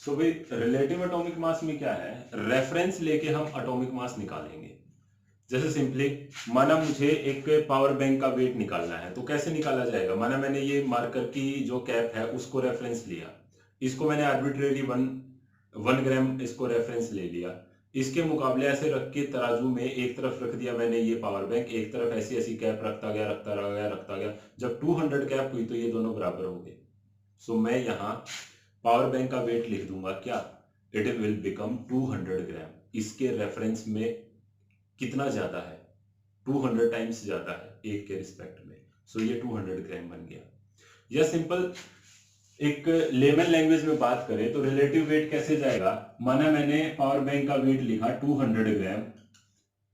सो भाई relative atomic मास में क्या है, रेफरेंस लेके हम एटॉमिक मास निकालेंगे। जैसे सिंपली माना मुझे एक पावर बैंक का वेट निकालना है, तो कैसे निकाला जाएगा। माना मैंने ये मार्कर की जो कैप है उसको रेफरेंस लिया, इसको मैंने आर्बिट्रेरी 1 ग्राम इसको रेफरेंस ले लिया, इसके मुकाबले ऐसे रख के तराजू में एक तरफ रख दिया मैंने ये पावर बैंक, एक तरफ ऐसी ऐसी कैप रखता गया रखता गया रखता गया, जब 200 कैप हुई तो ये दोनों बराबर हो गए। सो मैं यहाँ पावर बैंक का वेट लिख दूंगा क्या, इट विल बिकम 200 ग्राम। इसके रेफरेंस में कितना ज्यादा है, 200 टाइम्स ज्यादा है एक के रिस्पेक्ट में। सो ये 200 ग्राम बन गया। या सिंपल एक लेमन लैंग्वेज में बात करें तो रिलेटिव वेट कैसे जाएगा। माना मैंने पावर बैंक का वेट लिखा 200 ग्राम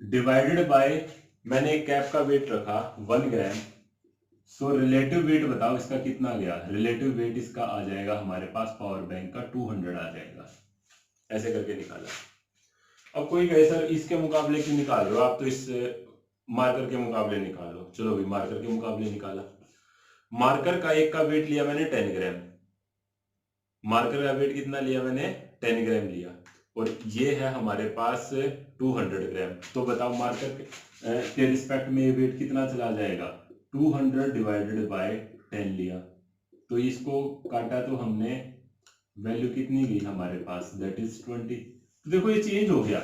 डिवाइडेड बाय मैंने एक कैप का वेट रखा 1 ग्राम। सो रिलेटिव वेट बताओ इसका कितना गया। रिलेटिव वेट इसका आ जाएगा हमारे पास पावर बैंक का 200 आ जाएगा। ऐसे करके निकाला। अब कोई कहे सर इसके मुकाबले क्यों निकाल रहे हो आप, तो इस मार्कर के मुकाबले निकालो। चलो भाई मार्कर के मुकाबले निकाला। मार्कर का एक का वेट लिया मैंने 10 ग्राम, मार्कर का वेट कितना लिया मैंने 10 ग्राम लिया, और ये है हमारे पास 200 ग्राम। तो बताओ मार्कर के रिस्पेक्ट में वेट कितना चला जाएगा, 200 डिवाइडेड बाय 10 लिया, तो इसको काटा तो हमने वैल्यू कितनी गई हमारे पास, दैट इज 20। तो देखो ये चेंज हो गया।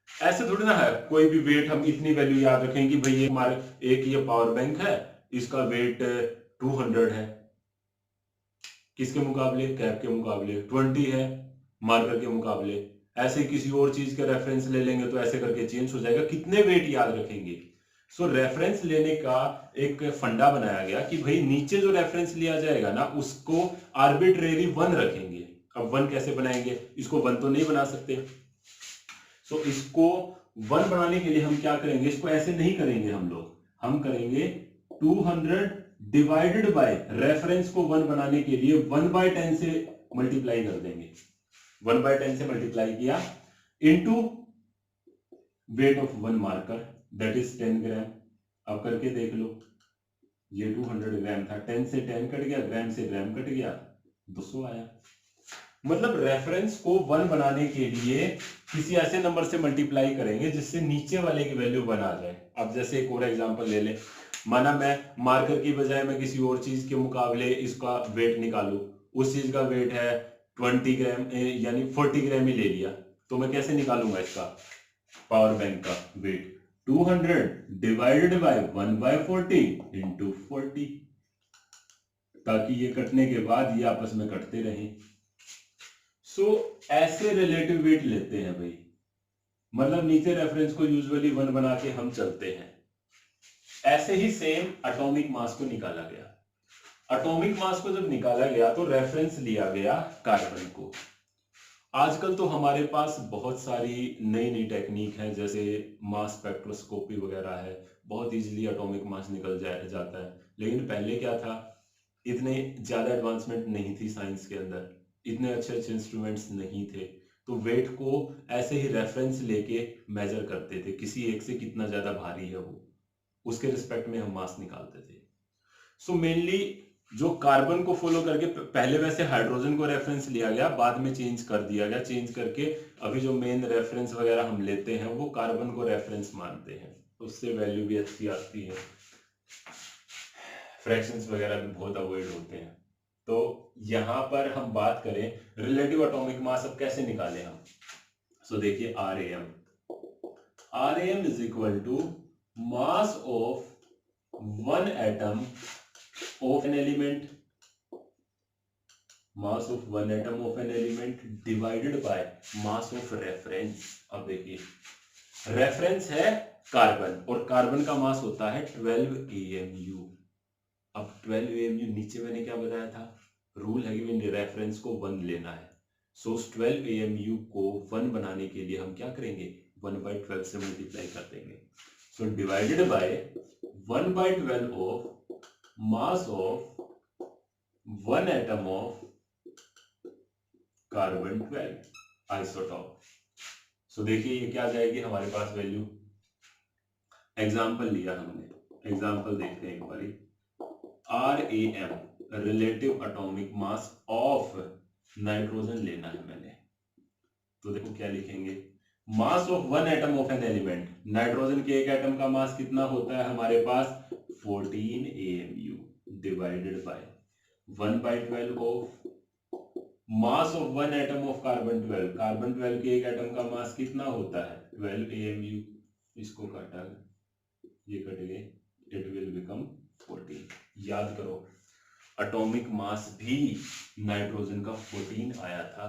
ऐसे थोड़ी ना है कोई भी वेट हम इतनी वैल्यू याद रखें कि भाई ये हमारे एक ये पावर बैंक है इसका वेट 200 है, किसके मुकाबले, कैप के मुकाबले 20 है, मार्कर के मुकाबले। ऐसे किसी और चीज के रेफरेंस ले लेंगे तो ऐसे करके चेंज हो जाएगा। कितने वेट याद रखेंगे। सो रेफरेंस लेने का एक फंडा बनाया गया कि भाई नीचे जो रेफरेंस लिया जाएगा ना उसको आर्बिट्रेरी 1 रखेंगे। अब 1 कैसे बनाएंगे, इसको 1 तो नहीं बना सकते। सो इसको 1 बनाने के लिए हम क्या करेंगे, इसको ऐसे नहीं करेंगे हम करेंगे 200 डिवाइडेड बाय रेफरेंस को 1 बनाने के लिए 1/10 से मल्टीप्लाई कर देंगे। 1/10 से मल्टीप्लाई किया into weight of 1 marker that is 10 ग्राम। अब करके देख लो, ये 200 ग्राम था, 10 से 10 कट गया, ग्राम से ग्राम कट गया, 200 आया। मतलब रेफरेंस को 1 बनाने के लिए किसी ऐसे नंबर से मल्टीप्लाई करेंगे जिससे नीचे वाले की वैल्यू 1 आ जाए। अब जैसे एक और एग्जांपल ले ले, माना मैं मार्कर की बजाय मैं किसी और चीज के मुकाबले इसका वेट निकालूं, उस चीज का वेट है 20 ग्राम यानी 40 ग्राम ही ले लिया, तो मैं कैसे निकालूंगा इसका पावर बैंक का वेट, 200 डिवाइडेड बाय 1/40 इंटू 40, ताकि ये कटने के बाद ये आपस में कटते रहें। सो ऐसे रिलेटिव वेट लेते हैं भाई, मतलब नीचे रेफरेंस को यूजुअली 1 बना के हम चलते हैं। ऐसे ही सेम एटॉमिक मास को निकाला गया। एटॉमिक मास को जब निकाला गया तो रेफरेंस लिया गया कार्बन को। आजकल तो हमारे पास बहुत सारी नई नई टेक्निक है, जैसे मास स्पेक्ट्रोस्कोपी वगैरह है, बहुत इजीली एटॉमिक मास निकल जाता है। लेकिन पहले क्या था, इतने ज्यादा एडवांसमेंट नहीं थी साइंस के अंदर, इतने अच्छे अच्छे इंस्ट्रूमेंट्स नहीं थे, तो वेट को ऐसे ही रेफरेंस लेके मेजर करते थे, किसी एक से कितना ज्यादा भारी है वो, उसके रिस्पेक्ट में हम मास निकालते थे। सो मेनली जो कार्बन को फॉलो करके, पहले वैसे हाइड्रोजन को रेफरेंस लिया गया, बाद में चेंज कर दिया गया, चेंज करके अभी जो मेन रेफरेंस वगैरह हम लेते हैं वो कार्बन को रेफरेंस मानते हैं, उससे वैल्यू भी अच्छी आती है, फ्रैक्शंस वगैरह भी बहुत अवॉइड होते हैं। तो यहां पर हम बात करें रिलेटिव एटॉमिक मास अब कैसे निकालें हम। सो देखिए RAM is equal to mass of 1 atom of an element, mass of 1 atom of an element divided by mass of reference. अब देखिए रेफरेंस है कार्बन, और कार्बन का मास होता है 12 AMU। अब 12 AMU नीचे मैंने क्या बताया था, रूल है कि रेफरेंस को 1 लेना है। सो उस 12 AMU को 1 बनाने के लिए हम क्या करेंगे, 1/12 से मल्टीप्लाई कर देंगे। So divided by 1/12 of mass of 1 atom of carbon 12 isotope. So देखिए ये क्या आ जाएगी हमारे पास वैल्यू। एग्जाम्पल लिया हमने, एग्जाम्पल देखते हैं एक बारी। RAM relative atomic mass of nitrogen लेना है मैंने, तो देखो क्या लिखेंगे, मास of one atom of an element, nitrogen के एक एटम का मास कितना होता है हमारे पास 14 AMU divided by 1/12 of mass of one atom of carbon 12, carbon 12 के एक एटम का मास कितना होता है 12 AMU, इसको काटा ये कट गए, इट विल बिकम 14। याद करो एटॉमिक मास भी नाइट्रोजन का 14 आया था,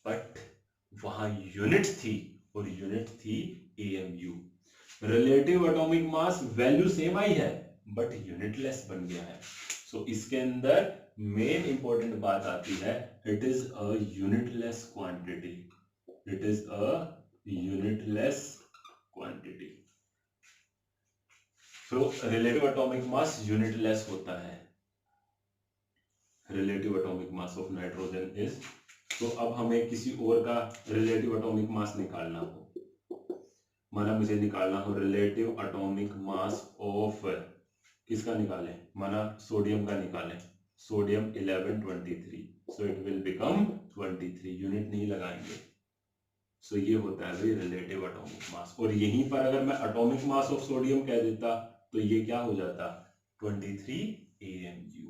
बट वहां यूनिट थी और यूनिट थी AMU। Relative atomic mass value same आई है बट यूनिटलेस बन गया है। सो इसके अंदर मेन इंपॉर्टेंट बात आती है, it is a unitless quantity, it is a unitless quantity. तो रिलेटिव एटॉमिक मास यूनिटलेस होता है, relative atomic mass of nitrogen is. तो अब हमें किसी और का रिलेटिव एटॉमिक मास निकालना हो, माना मुझे निकालना हो रिलेटिव एटॉमिक मास ऑफ, किसका निकालें, माना सोडियम का निकालें, sodium 1123, so it will become 23, unit नहीं लगाएंगे। सो ये होता है भाई रिलेटिव एटॉमिक मास। और यहीं पर अगर मैं एटॉमिक मास ऑफ सोडियम कह देता तो ये क्या हो जाता 23 AMU।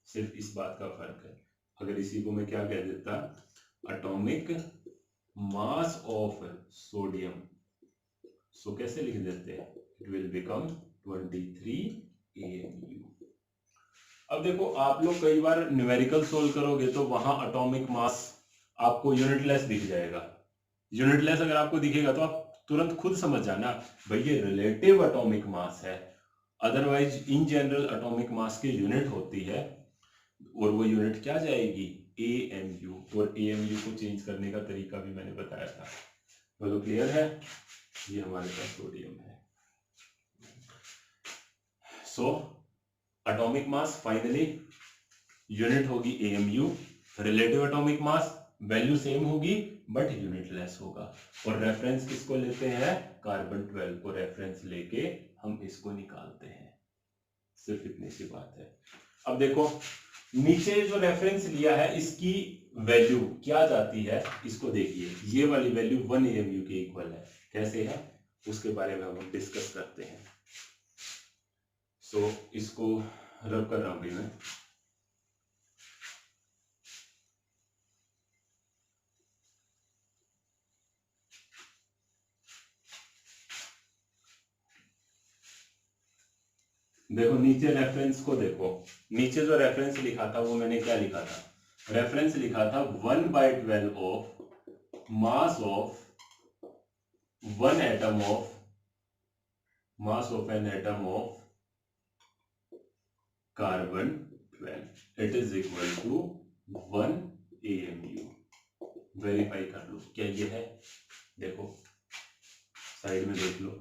सिर्फ इस बात का फर्क है, अगर इसी को मैं क्या कह देता एटॉमिक मास ऑफ सोडियम, सो कैसे लिख देते हैं, इट विल बिकम 23 AMU। अब देखो आप लोग कई बार न्यूमेरिकल सोल्व करोगे तो वहां एटॉमिक मास आपको यूनिटलेस दिख जाएगा। यूनिटलेस अगर आपको दिखेगा तो आप तुरंत खुद समझ जाना भाई ये रिलेटिव एटॉमिक मास है, otherwise in general atomic mass की यूनिट होती है और वो यूनिट क्या जाएगी AMU, और AMU को चेंज करने का तरीका भी मैंने बताया था। बोलो क्लियर है, ये हमारे पास सोडियम है। So atomic mass finally unit होगी AMU, relative atomic mass value same होगी बट यूनिटलेस होगा। और रेफरेंस किसको लेते हैं, कार्बन 12 को रेफरेंस लेके हम इसको निकालते हैं, सिर्फ इतनी सी बात है। अब देखो नीचे जो रेफरेंस लिया है इसकी वैल्यू क्या जाती है, इसको देखिए, ये वाली वैल्यू 1 AMU के इक्वल है, कैसे है उसके बारे में हम डिस्कस करते हैं। सो इसको रब कर रहा हूं मैं, देखो नीचे रेफरेंस को देखो, नीचे जो रेफरेंस लिखा था वो मैंने क्या लिखा था, रेफरेंस लिखा था 1/12 of mass of one atom of mass of an atom of carbon 12, it is equal to 1 AMU। Verify कर लो क्या ये है, देखो साइड में देख लो,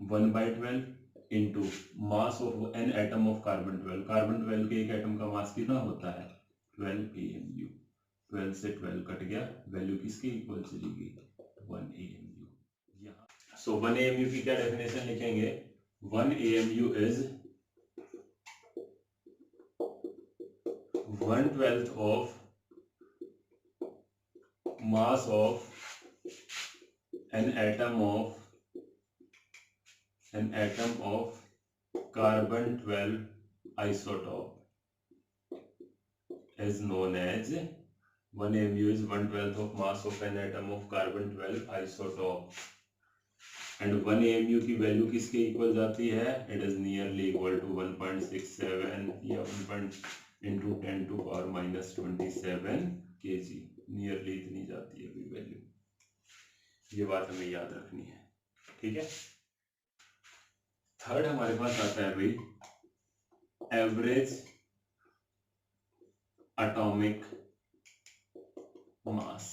1/12 into mass of an atom of carbon 12, carbon 12 के एक एटम का मास कितना होता है 12 AMU, 12 से 12 कट गया, वैल्यू किसके इक्वल चली गई 1 AMU। यहाँ सो 1 AMU की क्या डेफिनेशन लिखेंगे, 1 AMU is 1/12 of mass of an atom of carbon 12 isotope is known as 1 AMU is 1/12 of mass of an atom of carbon 12 isotope and 1 AMU की value किसके equal जाती है, it is nearly equal to 1.67 या 1 into 10 to power minus 27 kg, nearly इतनी जाती है value, ये बात हमें याद रखनी है, ठीक है। थर्ड हमारे पास आता है भाई एवरेज एटॉमिक मास।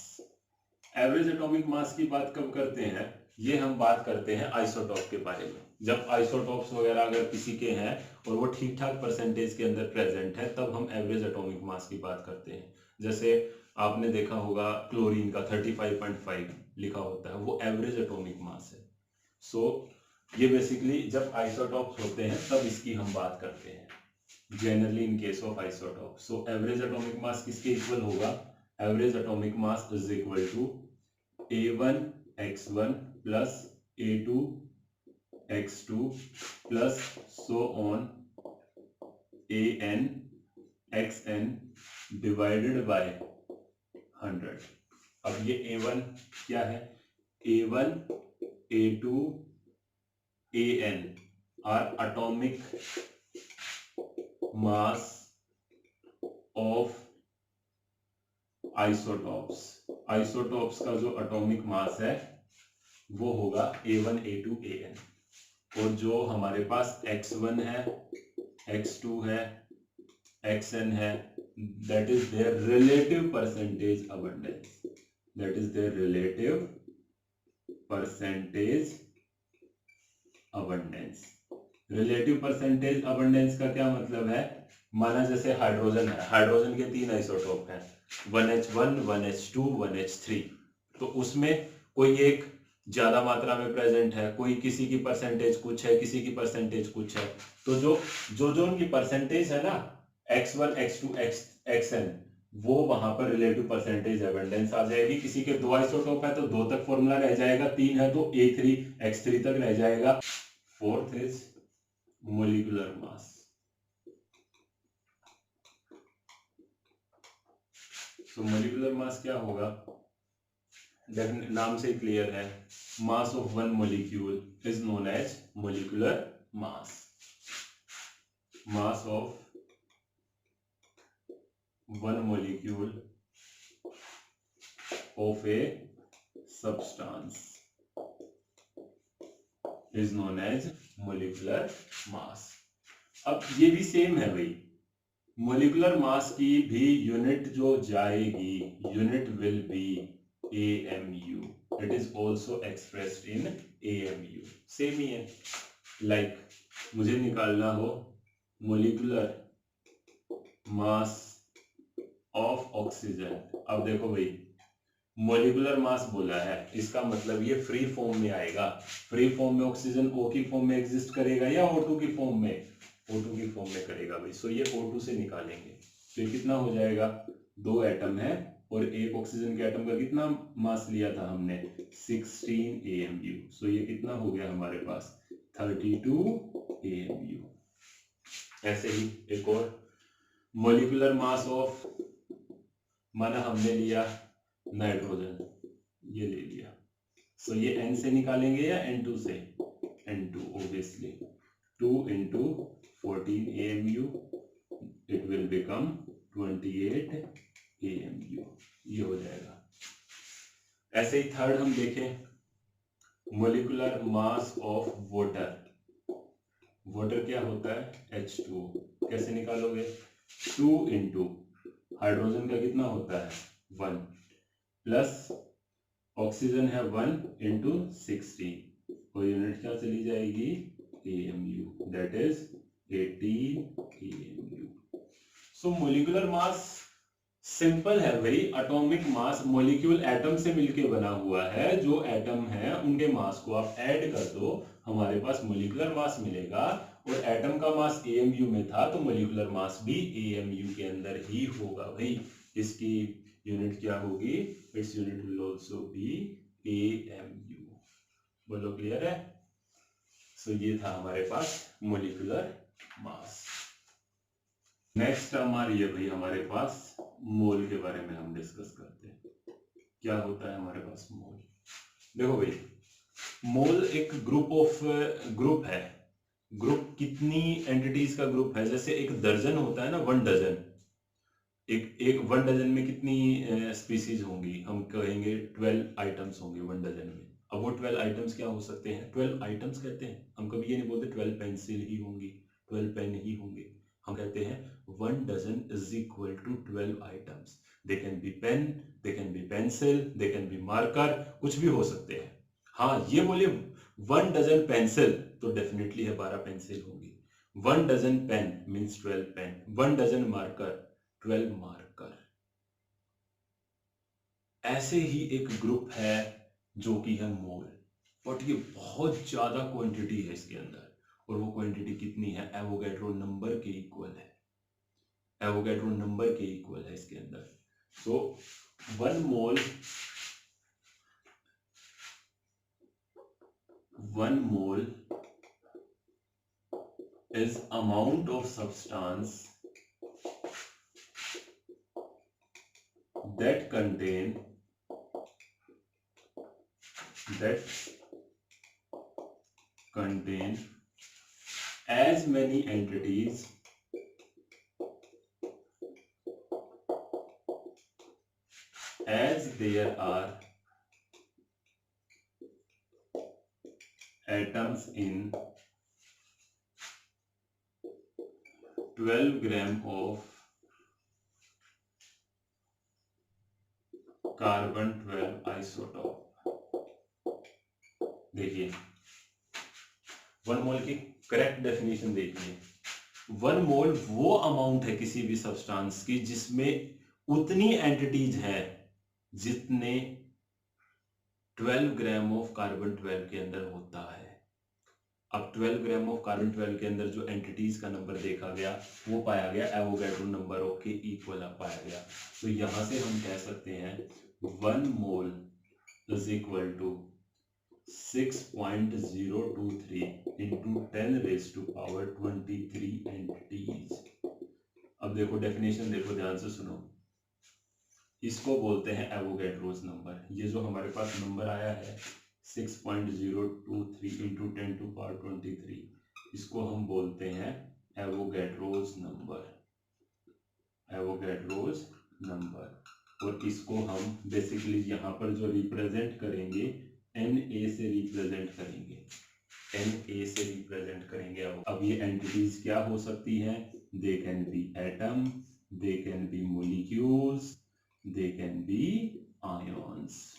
एवरेज एटॉमिक मास की बात कब करते हैं, ये हम बात करते हैं आइसोटॉप के बारे में। जब आइसोटॉप्स वगैरह अगर किसी के हैं और वो ठीक ठाक परसेंटेज के अंदर प्रेजेंट है तब हम एवरेज एटॉमिक मास की बात करते हैं। जैसे आपने देखा होगा क्लोरीन का 35.5 लिखा होता है, वो एवरेज एटॉमिक मास है। सो ये बेसिकली जब आइसोटॉप्स होते हैं तब इसकी हम बात करते हैं, generally in case of isotope. So average atomic mass किसके इक्वल होगा, average atomic mass is equal to A1 x1 plus A2 x2 plus so on AN xn divided by 100। अब ये A1 क्या है, A1 A2 AN are atomic mass of isotopes. Isotopes का जो atomic mass है वो होगा A1 A2 AN, और जो हमारे पास x1 है x2 है xn है, that is their relative percentage abundance, that is their relative percentage abundance। relative percentage abundance का क्या मतलब है, माना जैसे हाइड्रोजन है, हाइड्रोजन के 3 आइसोटोप हैं, 1H1 1H2 1H3, तो उसमें कोई एक ज्यादा मात्रा में प्रेजेंट है, कोई किसी की परसेंटेज कुछ है, किसी की परसेंटेज कुछ है, तो जो उनकी परसेंटेज है ना x1 x2 xn, वो वहां पर रिलेटिव परसेंटेज एबंडेंस आ जाएगी। किसी के 2 आइसोटोप है तो 2 तक फॉर्मूला रह जाएगा, 3 है तो A3 x3 तक रह जाएगा। Fourth is molecular mass. तो मोलिकुलर मास क्या होगा, नाम से क्लियर है, mass of one molecule is known as molecular mass. Mass of one molecule of a substance is known as molecular mass। अब ये भी सेम है भाई, मोलिकुलर मास की भी यूनिट जो जाएगी, unit will be AMU, it is also expressed in AMU, same ही है। लाइक मुझे निकालना हो मोलिकुलर मास ऑफ ऑक्सीजन, अब देखो भाई मोलिकुलर मास बोला है, इसका मतलब ये फ्री फॉर्म में आएगा। फ्री फॉर्म में ऑक्सीजन O की फॉर्म में एग्जिस्ट करेगा या O2 की फॉर्म में, O2 की फॉर्म में करेगा भाई। सो ये O2 से निकालेंगे तो ये कितना हो जाएगा, 2 एटम है और एक ऑक्सीजन के एटम का कितना मास लिया था हमने, 16 AMU। सो ये कितना हो गया हमारे पास, 32 AMU। ऐसे ही एक और मोलिकुलर मास ऑफ, माना हमने लिया नाइट्रोजन, ये ले लिया, सो ये N से निकालेंगे या N2 से, N2 obviously, 2 into 14 AMU, it will become 28 AMU, ये हो जाएगा। ऐसे ही थर्ड हम देखें, molecular mass of water. Water क्या होता है, H2, कैसे निकालोगे, 2 into हाइड्रोजन का कितना होता है 1 प्लस ऑक्सीजन है 1 into 16, और यूनिट क्या चली जाएगी AMU, that is 18 AMU। So molecular mass simple है भाई, एटॉमिक मास, मॉलिक्यूल एटम से मिलके बना हुआ है, जो एटम है उनके मास को आप ऐड कर दो, हमारे पास मोलिकुलर मास मिलेगा। और एटम का मास AMU में था तो मोलिकुलर मास भी AMU के अंदर ही होगा भाई। इसकी यूनिट क्या होगी, its unit will also be AMU। बोलो क्लियर है। सो ये था हमारे पास मोलिकुलर मास। नेक्स्ट हमारी है भाई हमारे पास मोल के बारे में हम डिस्कस करते हैं। क्या होता है हमारे पास मोल। देखो भाई मोल एक ग्रुप है। ग्रुप कितनी एंटिटीज का ग्रुप है, जैसे एक दर्जन होता है ना, 1 डजन, एक 1 डजन में कितनी स्पीसीज होंगी, हम कहेंगे 12 आइटम्स होंगे 1 डजन में। अब वो 12 आइटम्स क्या हो सकते हैं, 12 आइटम्स कहते हैं, हम कभी ये नहीं बोलते 12 पेंसिल ही होंगी, 12 पेन ही होंगे, हम कहते हैं 1 dozen is equal to 12 items. They can be pen, they can be pencil, they can be marker, कुछ भी हो सकते हैं। हाँ ये बोले 1 डजन पेंसिल तो डेफिनेटली है 12 पेंसिल होंगी, 1 dozen pen means 12 pen, 1 dozen marker 12 marker. ऐसे ही एक ग्रुप है जो कि है मोल, बट ये बहुत ज्यादा क्वांटिटी है इसके अंदर, और वो क्वांटिटी कितनी है, एवोगैड्रो नंबर के इक्वल है, एवोगैड्रो नंबर के इक्वल है इसके अंदर। सो 1 mole is amount of substance that contain as many entities as there are atoms in 12 gram of carbon 12 isotope. देखिए 1 मोल की करेक्ट डेफिनेशन देखिए, 1 मोल वो अमाउंट है किसी भी सब्सटेंस की जिसमें उतनी एंटिटीज है जितने 12 ग्राम ऑफ कार्बन 12 के अंदर होता है। अब 12 ग्राम ऑफ कार्बन 12 के अंदर जो एंटिटीज का नंबर देखा गया वो पाया गया एवोगैड्रो नंबर के इक्वल पाया गया। तो यहां से हम कह सकते हैं 1 mole is equal to 6.023 into 10⁻23 entities. अब देखो डेफिनेशन देखो, ध्यान से सुनो, इसको बोलते हैं एवोगैड्रोस नंबर। ये जो हमारे पास नंबर आया है 6.023 इंटू 10⁻23, इसको हम बोलते हैं एवोगैड्रोस नंबर। और इसको हम बेसिकली यहाँ पर जो रिप्रेजेंट करेंगे Na से रिप्रेजेंट करेंगे। अब ये एंटिटीज क्या हो सकती हैं? They can be atom, they can be molecules, they can be ions.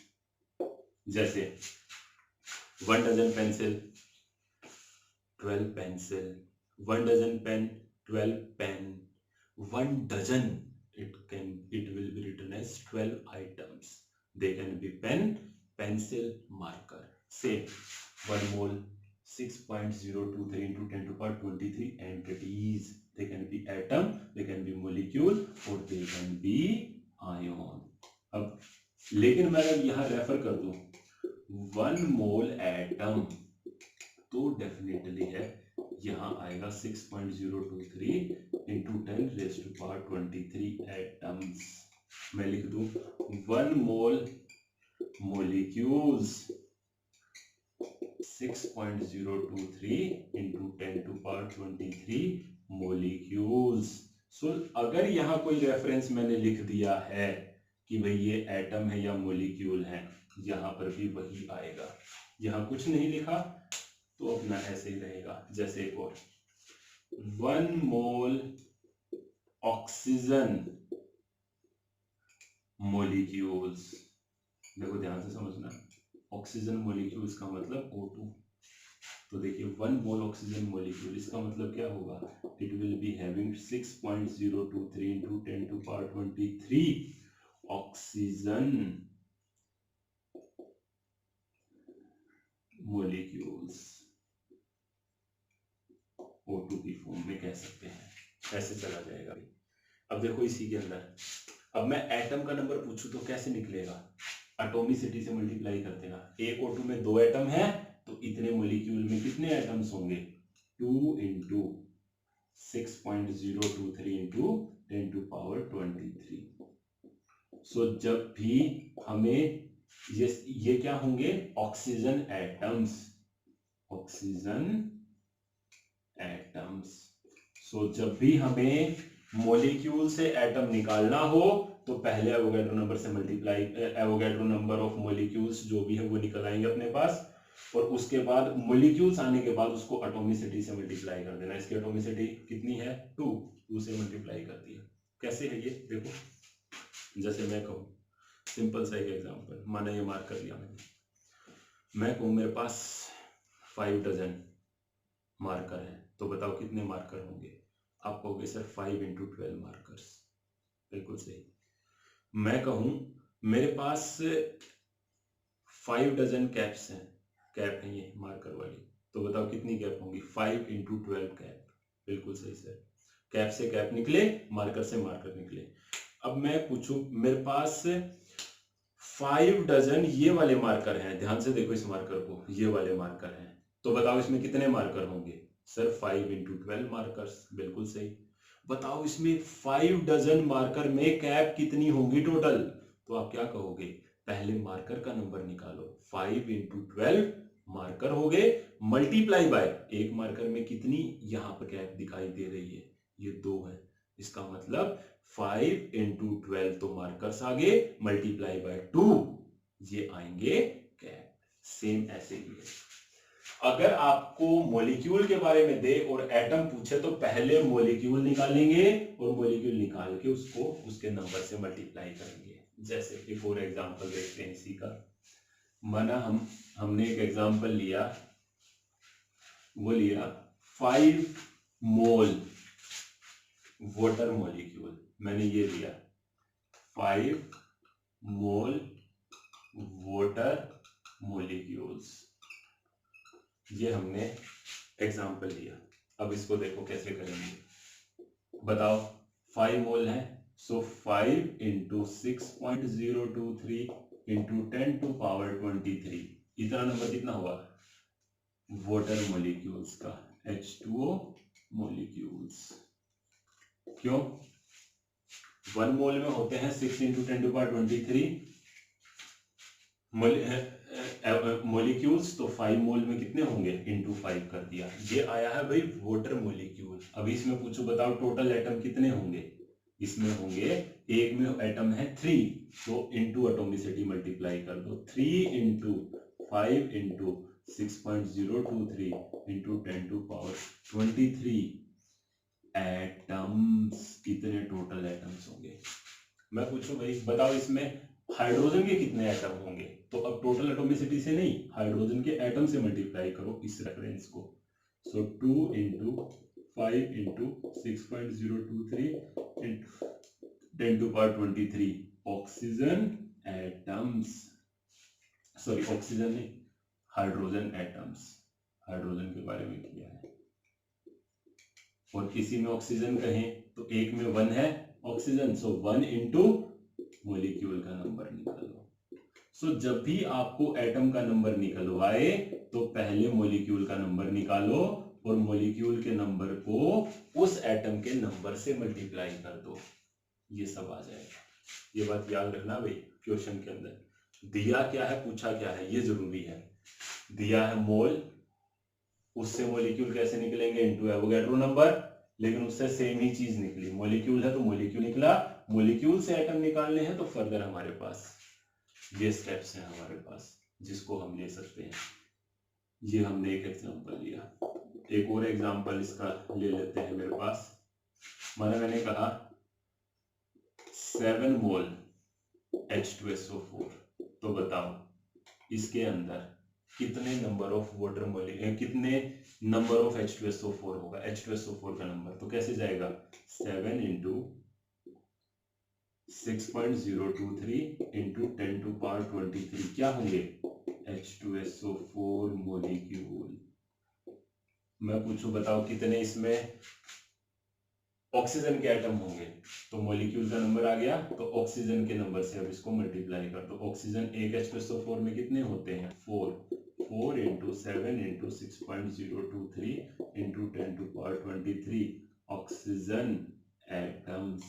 जैसे 1 dozen pencil 12 pencil, 1 dozen pen 12 pen, 1 dozen it will be written as 12 items. They can be pen, pencil, marker. Same 1 mole 6.023 into 10⁻23 entities. They can be atom, they can be molecule, or they can be ion. अब लेकिन मैं अगर यहाँ refer कर दूं 1 मोल atom, तो definitely है यहाँ आएगा 6.023 इंटू 10⁻23 एटम्स। मैं लिख दूं 1 मोल मोलिक्यूल्स 6.023 इंटू 10⁻23 मोलिक्यूल्स। सो अगर यहाँ कोई रेफरेंस मैंने लिख दिया है कि भाई ये एटम है या मोलिक्यूल है, यहाँ पर भी वही आएगा। यहाँ कुछ नहीं लिखा तो अपना ऐसे ही रहेगा। जैसे एक और 1 मोल ऑक्सीजन मोलिक्यूल्स। देखो ध्यान से समझना, ऑक्सीजन मोलिक्यूल्स का मतलब O2। तो देखिए 1 मोल ऑक्सीजन मोलिक्यूल, इसका मतलब क्या होगा? It will be having 6.023 into 10⁻23 oxygen molecules, O2 की फॉर्म में कह सकते हैं। ऐसे चला जाएगा। अब देखो इसी के अंदर, अब मैं एटम का नंबर पूछूं तो कैसे निकलेगा? एटॉमिसिटी से मल्टीप्लाई कर देना। O2 में 2 एटम है तो इतने मोलिक्यूल में कितने एटम्स होंगे? 2 इंटू 6.023 इंटू 10⁻23। सो जब भी हमें ये क्या होंगे? Oxygen atoms. सो जब भी हमें मोलिक्यूल से एटम निकालना हो तो पहले एवोगैड्रो नंबर से multiply, Avogadro number of molecules जो भी है वो निकल आएंगे अपने पास, और उसके बाद मोलिक्यूल्स आने के बाद उसको एटॉमिसिटी से मल्टीप्लाई कर देना। इसकी एटॉमिसिटी कितनी है? 2 से मल्टीप्लाई कर दिया। कैसे है ये देखो, जैसे मैं कहूँ सिंपल सा एक एग्जांपल, माना ये मार्क कर लिया मैंने, मैं कहूँ मेरे पास 5 डजन मार्कर है, तो बताओ कितने मार्कर होंगे? आप कहोगे सर 5 इंटू 12 मार्कर्स। बिल्कुल सही। मैं कहूँ मेरे पास 5 डजन कैप्स हैं, कैप है ये मार्कर वाली, तो बताओ कितनी कैप होंगी? 5 इंटू 12 कैप। बिल्कुल सही सर, कैप से कैप निकले, मार्कर से मार्कर निकले। अब मैं पूछूं मेरे पास 5 डजन ये वाले मार्कर हैं, ध्यान से देखो इस मार्कर को, ये वाले मार्कर हैं, तो बताओ इसमें कितने मार्कर होंगे? सर 5 इंटू 12 मार्कर्स, बिल्कुल सही। बताओ इसमें 5 डजन मार्कर में कैप कितनी होंगी टोटल? तो आप क्या कहोगे? पहले मार्कर का नंबर निकालो, 5 इंटू 12 मार्कर हो गए, मल्टीप्लाई बाय एक मार्कर में कितनी यहाँ पर कैप दिखाई दे रही है, ये 2 है। इसका मतलब 5 इंटू 12 तो मार्कर्स आ गए, मल्टीप्लाई बाय 2 ये आएंगे कैप। सेम ऐसे ही है। अगर आपको मॉलिक्यूल के बारे में दे और एटम पूछे तो पहले मॉलिक्यूल निकालेंगे और मॉलिक्यूल निकाल के उसको उसके नंबर से मल्टीप्लाई करेंगे। जैसे एक और एग्जांपल देखते हैं इसी का। माना हमने एक एग्जांपल लिया, वो लिया 5 मोल वाटर मॉलिक्यूल। मैंने ये लिया 5 मोल वाटर मॉलिक्यूल्स, ये हमने एग्जांपल लिया। अब इसको देखो कैसे करेंगे, बताओ 5 मोल है, सो 5 इंटू 6.023 इंटू 10 टू पावर 23, इतना नंबर कितना हुआ? वाटर मॉलिक्यूल्स का, H2O मॉलिक्यूल्स। क्यों? 1 मोल में होते हैं 6 इंटू 10 टू पावर 23 मॉलिक्यूल्स, तो 5 मोल में कितने होंगे? इंटू 5 कर दिया, ये आया है भाई वाटर मॉलिक्यूल। अभी इसमें पूछो बताओ टोटल एटम कितने होंगे? इसमें होंगे, एक में एटम है 3, तो इंटू एटोमिसिटी मल्टीप्लाई कर दो, 3 into 5 into 6.023 into 10 to power 23 atoms, कितने टोटल एटम्स होंगे? मैं पूछूं भाई बताओ इसमें हाइड्रोजन के कितने एटम होंगे? तो अब टोटल एटोमिसिटी से नहीं, हाइड्रोजन के एटम से मल्टीप्लाई करो इस रेफरेंस को। So 2 into 5 into 6.023 into 10 to power 23 oxygen atoms, sorry oxygen नहीं, हाइड्रोजन एटम्स, हाइड्रोजन के बारे में किया है। और किसी में ऑक्सीजन कहें तो एक में 1 है ऑक्सीजन, सो 1 इंटू मॉलिक्यूल का नंबर निकालो। सो जब भी आपको एटम का नंबर निकलवाए तो पहले मॉलिक्यूल का नंबर निकालो और मॉलिक्यूल के नंबर को उस एटम के नंबर से मल्टीप्लाई कर दो, ये सब आ जाएगा। ये बात याद रखना भाई, क्वेश्चन के अंदर दिया क्या है, पूछा क्या है, ये जरूरी है। दिया है मोल, उससे मॉलिक्यूल कैसे निकलेंगे? इनटू एवोगैड्रो नंबर, लेकिन उससे सेम ही चीज निकली। मॉलिक्यूल है तो मॉलिक्यूल निकला, मॉलिक्यूल से एटम निकालने हैं तो फर्दर हमारे पास ये स्टेप्स हैं हमारे पास, जिसको हम ले सकते हैं। ये हमने एक एग्जांपल लिया, एक और एग्जांपल इसका ले लेते हैं मेरे पास। माना मैंने कहा 7 मोल H2SO4, तो बताओ इसके अंदर कितने नंबर ऑफ वाटर मॉलिक्यूल, कितने नंबर ऑफ H2SO4 होगा? H2SO4 का नंबर तो कैसे जाएगा? 7 इंटू 6.023 इंटू 10 टू पावर 23 क्या होंगे? H2SO4 molecule. मैं पूछूं बताओ कितने इसमें ऑक्सीजन के एटम होंगे? तो मॉलिक्यूल का नंबर आ गया, तो ऑक्सीजन के नंबर से अब इसको मल्टीप्लाई कर दो। ऑक्सीजन एक H2SO4 में कितने होते हैं? 4 into 7 into 6.023 into 10 to power 23 oxygen atoms.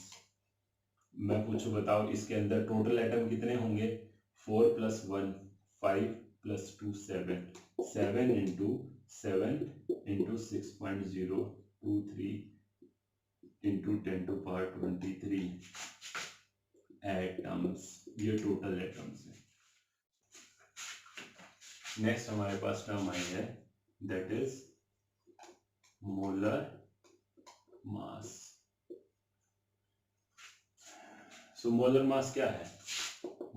मैं पूछूं बताओ इसके अंदर टोटल एटम कितने होंगे? 4 plus 1 5 plus 2 7, 7 into 7 into 6.023 into 10 to power 23 atoms, ये टोटल एटम्स है। नेक्स्ट हमारे पास टर्म आई है, that is molar mass. So molar mass क्या है?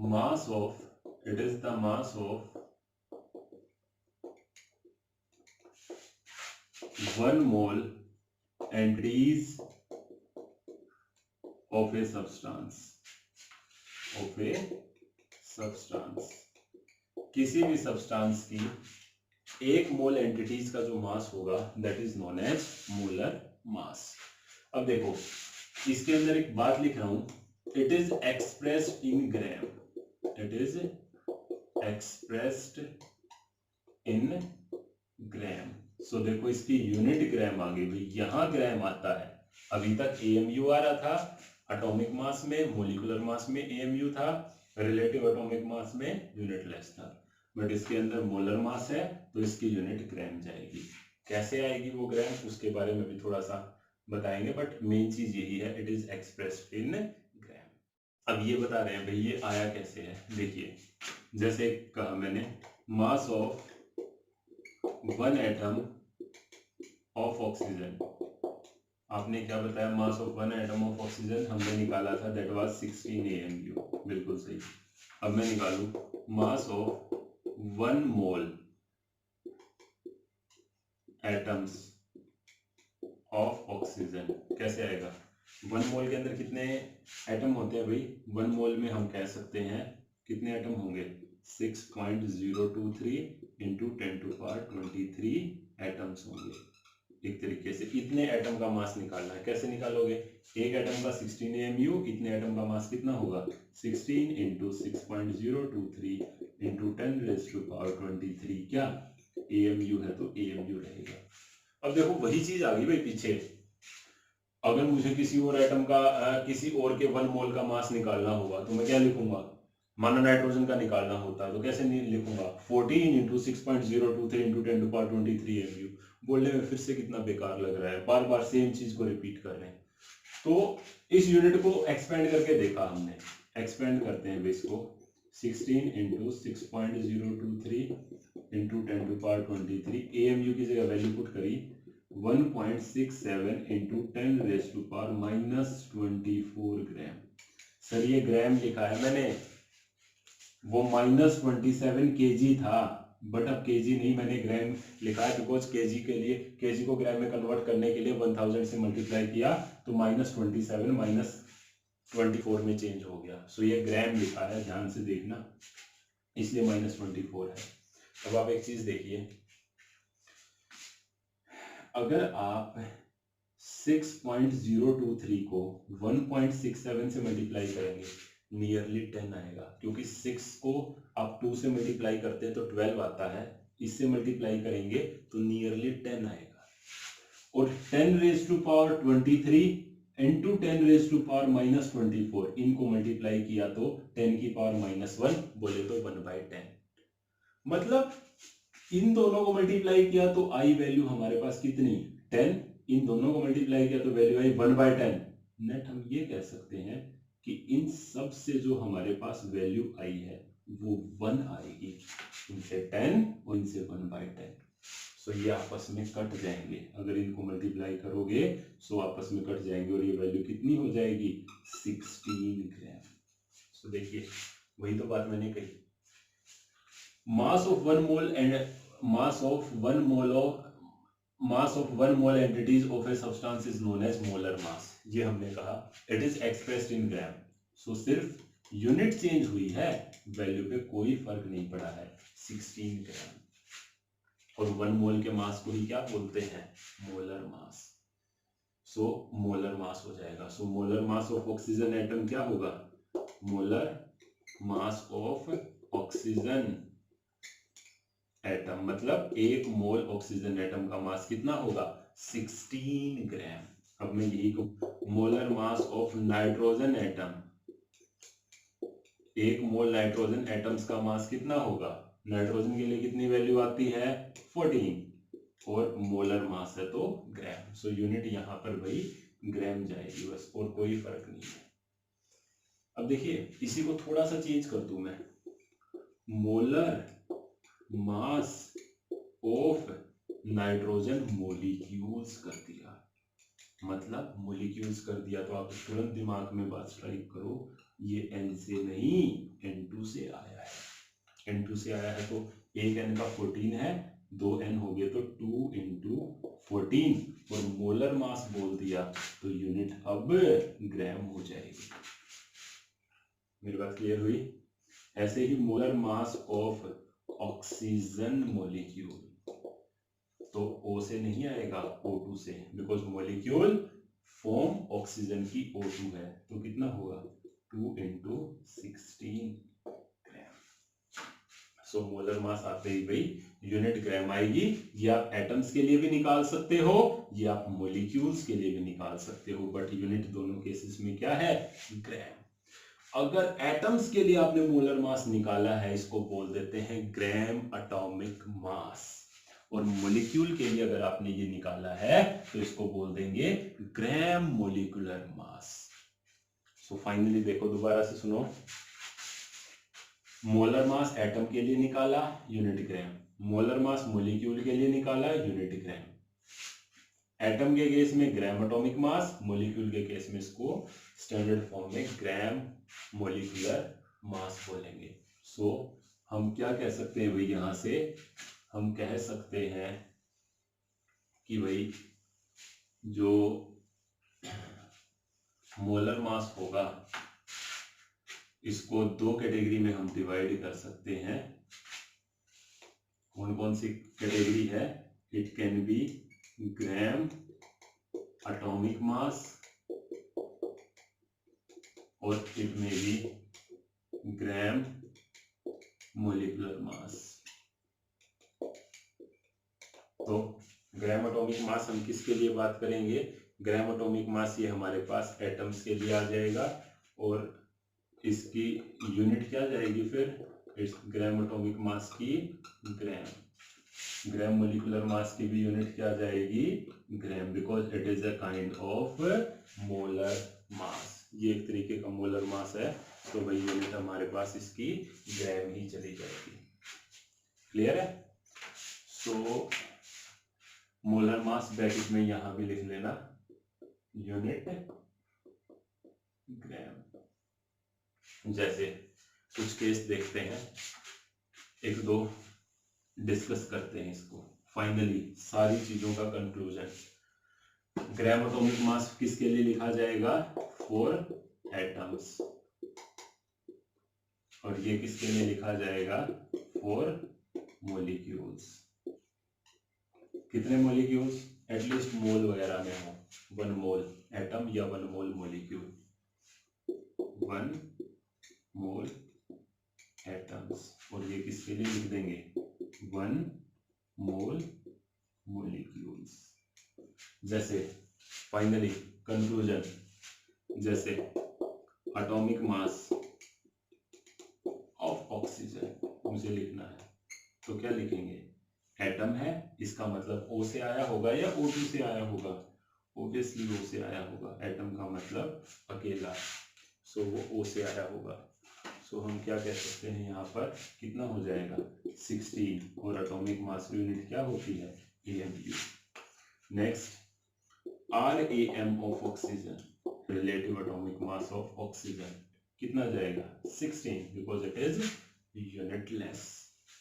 Mass of, it is the mass of 1 mole entities of a substance, of a substance, किसी भी सब्सटेंस की 1 मोल एंटिटीज का जो मास होगा that is known as molar mass. अब देखो इसके अंदर एक बात लिख रहा हूं, it is expressed in gram. It is expressed in gram. So देखो इसकी यूनिट ग्राम आ गई भाई, यहाँ ग्राम आता है। अभी तक एएमयू आ रहा था, एटॉमिक मास में, मोलिकुलर मास में एएमयू था, रिलेटिव एटॉमिक मास में यूनिट लेस था, बट इसके अंदर मोलर मास है तो इसकी यूनिट ग्राम जाएगी। कैसे आएगी वो ग्राम, उसके बारे में भी थोड़ा सा बताएंगे, बट मेन चीज यही है, इट इज एक्सप्रेस्ड इन ग्राम। अब ये बता रहे हैं भाई ये आया कैसे है। देखिए जैसे कहा मैंने, मास of one atom of oxygen, आपने क्या बताया, मास of one atom of oxygen हमने निकाला था, दैट वाज 16 AMU, बिल्कुल सही। अब मैं निकालू मास of one mole atoms of oxygen, कैसे आएगा। वन मोल के अंदर कितने एटम होते हैं भाई, वन मोल में हम कह सकते हैं कितने एटम होंगे, 6.023 इंटू 10⁻23 एटम्स होंगे। एक तरीके से इतने एटम का मास निकालना है। कैसे निकालोगे, एक एटम का 16 AMU, इतने एटम का मास कितना होगा, 16 इंटू 6.023 इंटू 10⁻23 क्या AMU है, तो AMU रहेगा। अब देखो वही चीज आ गई भाई पीछे, अगर मुझे किसी और एटम का किसी और के वन मोल का मास निकालना होगा तो मैं क्या लिखूंगा, माना नाइट्रोजन का निकालना होता है तो कैसे लिखूंगा, 14 इंटू 6.023 इंटू 10⁻23 AMU। बोलने में फिर से कितना बेकार लग रहा है, बार बार सेम चीज को रिपीट कर रहे हैं। तो इस यूनिट को एक्सपेंड करके देखा हमने, एक्सपेंड करते हैं इसको, 16 इंटू 6.023 इंटू 10⁻23 AMU की जगह वैल्यू पुट करी 1.67 इंटू 10⁻24 ग्राम। सर ये ग्राम लिखा है मैंने, वो -27 kg था, बट अब kg नहीं मैंने ग्राम लिखा है, बिकॉज kg के लिए, kg को ग्राम में कन्वर्ट करने के लिए 1000 से मल्टीप्लाई किया तो -27 -24 में चेंज हो गया। सो ये ग्राम लिखा है, ध्यान से देखना, इसलिए -24 है। अब आप एक चीज देखिए, अगर आप 6.023 को 1.67 से मल्टीप्लाई करेंगे नियरली 10 आएगा, क्योंकि 6 को आप 2 से मल्टीप्लाई करते हैं तो 12 आता है, इससे मल्टीप्लाई करेंगे तो नियरली 10 आएगा। और 10⁻23 इंटू 10⁻⁻24 इनको मल्टीप्लाई किया तो 10⁻⁻1 बोले तो 1/10। मतलब इन दोनों को मल्टीप्लाई किया तो आई वैल्यू हमारे पास कितनी, 10, इन दोनों को मल्टीप्लाई किया तो वैल्यू आई 1/10। नेट हम ये कह सकते हैं कि इन सब से जो हमारे पास वैल्यू आई है वो 1 आएगी, इनसे 10 और इनसे 1/10। सो ये आपस में कट जाएंगे, अगर इनको मल्टीप्लाई करोगे सो आपस में कट जाएंगे और ये वैल्यू कितनी हो जाएगी, 16 ग्राम। सो देखिए वही तो बात मैंने कही, mass of one mole and mass of one mole entities of a substance is known as molar mass. ये हमने कहा, it is expressed in gram. So सिर्फ यूनिट चेंज हुई है, वैल्यू पे कोई फर्क नहीं पड़ा है, 16 ग्राम। और वन मोल के मास को ही क्या बोलते हैं, मोलर मास। सो मोलर मास हो जाएगा। सो molar mass of oxygen atom क्या होगा, molar mass of oxygen atom, मतलब एक मोल ऑक्सीजन एटम का मास कितना होगा, 16 ग्राम। अब मैं यही कहूं, molar mass of nitrogen atom, एक मोल नाइट्रोजन एटम्स का मास कितना होगा, नाइट्रोजन के लिए कितनी वैल्यू आती है, 14, और मोलर मास है तो ग्राम। सो यूनिट यहां पर भाई ग्राम जाएगी बस, और कोई फर्क नहीं है। अब देखिए इसी को थोड़ा सा चेंज कर दूं मैं, molar mass of nitrogen molecules कर दिया, मतलब मोलिक्यूल्स कर दिया तो आप तुरंत दिमाग में बात स्ट्राइक करो, ये n से नहीं n2 से आया है। n2 से आया है तो एक n का 14 है, 2 n हो गए तो 2 इंटू 14, और मोलर मास बोल दिया तो यूनिट अब ग्राम हो जाएगी। मेरी बात क्लियर हुई। ऐसे ही molar mass of oxygen molecule, तो O से नहीं आएगा, O2 से, बिकॉज मॉलिक्यूल फॉर्म ऑक्सीजन की O2 है, तो कितना होगा 2 इंटू 16 सो मोलर मास आते ही भाई यूनिट ग्राम आएगी। ये आप एटम्स के लिए भी निकाल सकते हो, ये आप मॉलिक्यूल्स के लिए भी निकाल सकते हो, बट यूनिट दोनों केसेस में क्या है, ग्राम। अगर एटम्स के लिए आपने मोलर मास निकाला है, इसको बोल देते हैं ग्राम एटॉमिक मास, और मॉलिक्यूल के लिए अगर आपने ये निकाला है तो इसको बोल देंगे gram molecular mass. So finally देखो, दोबारा से सुनो, मोलर मास एटम के लिए निकाला यूनिट ग्राम, मोलर मास मॉलिक्यूल के लिए निकाला यूनिट ग्राम। एटम के केस में ग्राम एटॉमिक मास, मॉलिक्यूल के केस में इसको स्टैंडर्ड फॉर्म में ग्राम मोलिकुलर मास बोलेंगे। सो हम क्या कह सकते हैं भाई, यहां से हम कह सकते हैं कि भाई जो मोलर मास होगा इसको दो कैटेगरी में हम डिवाइड कर सकते हैं। कौन कौन सी कैटेगरी है, it can be gram atomic mass और इट में बी ग्राम मोलिकुलर मास। तो ग्राम एटॉमिक मास हम किसके लिए बात करेंगे, ग्राम एटॉमिक मास ये हमारे पास एटम्स के लिए आ जाएगा, और इसकी यूनिट क्या जाएगी फिर, इस ग्राम एटॉमिक मास की ग्राम। ग्राम मोलिकुलर मास की भी यूनिट क्या जाएगी, gram, because it is a kind of molar mass. ये एक तरीके का मोलर मास है, तो भाई यूनिट हमारे पास इसकी ग्राम ही चली जाएगी। क्लियर है? सो मोलर मास ब्रैकेट में यहां भी लिख लेना यूनिट ग्राम। जैसे कुछ केस देखते हैं, एक दो डिस्कस करते हैं इसको, फाइनली सारी चीजों का कंक्लूजन। ग्राम एटॉमिक मास किसके लिए लिखा जाएगा, फॉर एटम्स, और ये किसके लिए लिखा जाएगा, फॉर मॉलिक्यूल्स। कितने मॉलिक्यूल्स, एटलीस्ट मोल वगैरह में हो, 1 मोल एटम या 1 मोल मॉलिक्यूल, 1 मोल एटम्स, और ये किसके लिए लिख देंगे, 1 मोल मॉलिक्यूल्स। जैसे फाइनली कंक्लूजन, जैसे एटॉमिक मास ऑफ ऑक्सीजन मुझे लिखना है, तो क्या लिखेंगे, एटम है, इसका मतलब O से आया होगा या O2 से आया होगा, ऑब्वियसली O से आया होगा, एटम का मतलब अकेला, सो वो O से आया होगा। सो हम क्या कह सकते हैं, यहाँ पर कितना हो जाएगा, 16, और एटॉमिक मास यूनिट क्या होती है, AMU। Next, RAM of oxygen, relative atomic mass of oxygen कितना जाएगा, 16, because it is unitless.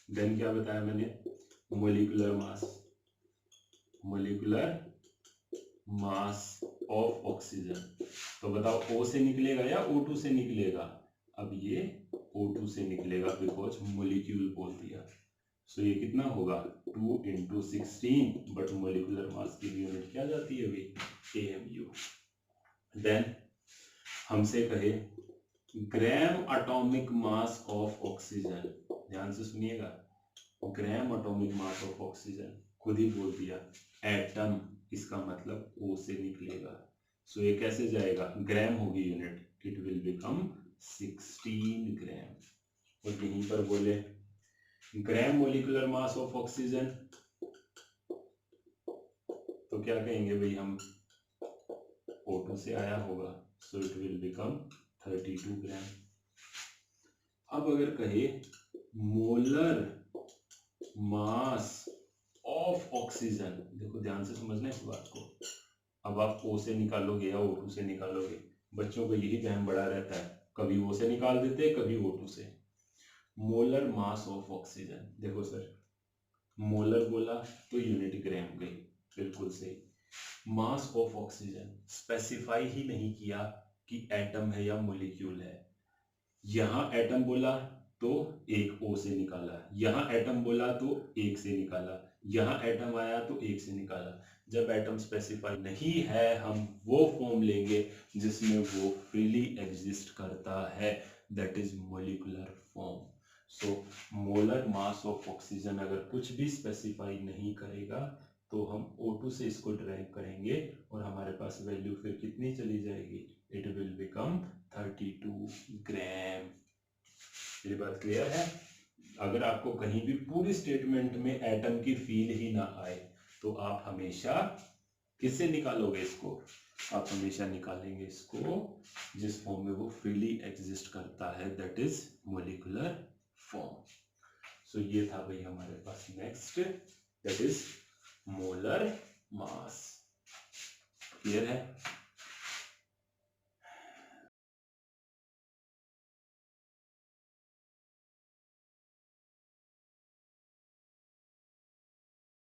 Then क्या बताया मैंने, molecular mass, molecular mass of oxygen, तो बताओ O से निकलेगा या O2 से निकलेगा, अब ये O2 से निकलेगा, बिकॉज मोलिक्यूल बोल दिया। सो ये कितना होगा, 2 × 16, बट मोलिकुलर मास की यूनिट क्या जाती है भाई, AMU। देन हमसे कहे gram atomic mass of oxygen, ध्यान से सुनिएगा, gram atomic mass of oxygen, खुद ही बोल दिया एटम, इसका मतलब O से निकलेगा। सो ये कैसे जाएगा, ग्राम होगी यूनिट, इट विल बिकम 16 ग्राम। और यहीं पर बोले gram molecular mass of oxygen, तो क्या कहेंगे भाई हम, O2 से आया होगा, सो इट विल बिकम 32 ग्राम। अब अगर कहे मोलर मास ऑफ ऑक्सीजन, देखो ध्यान से समझना इस बात को, अब आप O से निकालोगे या O2 से निकालोगे, बच्चों को यही वहम बड़ा रहता है, कभी O से निकाल देते हैं, कभी O2 से। मोलर मास ऑफ ऑक्सीजन, देखो सर, मोलर बोला तो यूनिट ग्राम गई, बिल्कुल सही। मास ऑफ ऑक्सीजन स्पेसिफाई ही नहीं किया कि एटम है या मॉलिक्यूल है, यहां एटम बोला तो एक O से निकाला, यहां एटम बोला तो एक से निकाला, यहां एटम आया तो एक से निकाला। जब एटम स्पेसिफाई नहीं है, हम वो फॉर्म लेंगे जिसमें वो फ्रीली एग्जिस्ट करता है, that is molecular form. So molar mass of oxygen अगर कुछ भी स्पेसिफाई नहीं करेगा तो हम O2 से इसको ड्राइव करेंगे और हमारे पास वैल्यू फिर कितनी चली जाएगी, इट विल बिकम 32 ग्राम। ये बात क्लियर है। अगर आपको कहीं भी पूरी स्टेटमेंट में एटम की फील ही ना आए तो आप हमेशा किससे निकालोगे इसको, आप हमेशा निकालेंगे इसको जिस फॉर्म में वो फ्रीली एग्जिस्ट करता है, that is molecular form. So ये था भाई हमारे पास next, that is molar mass. Clear है।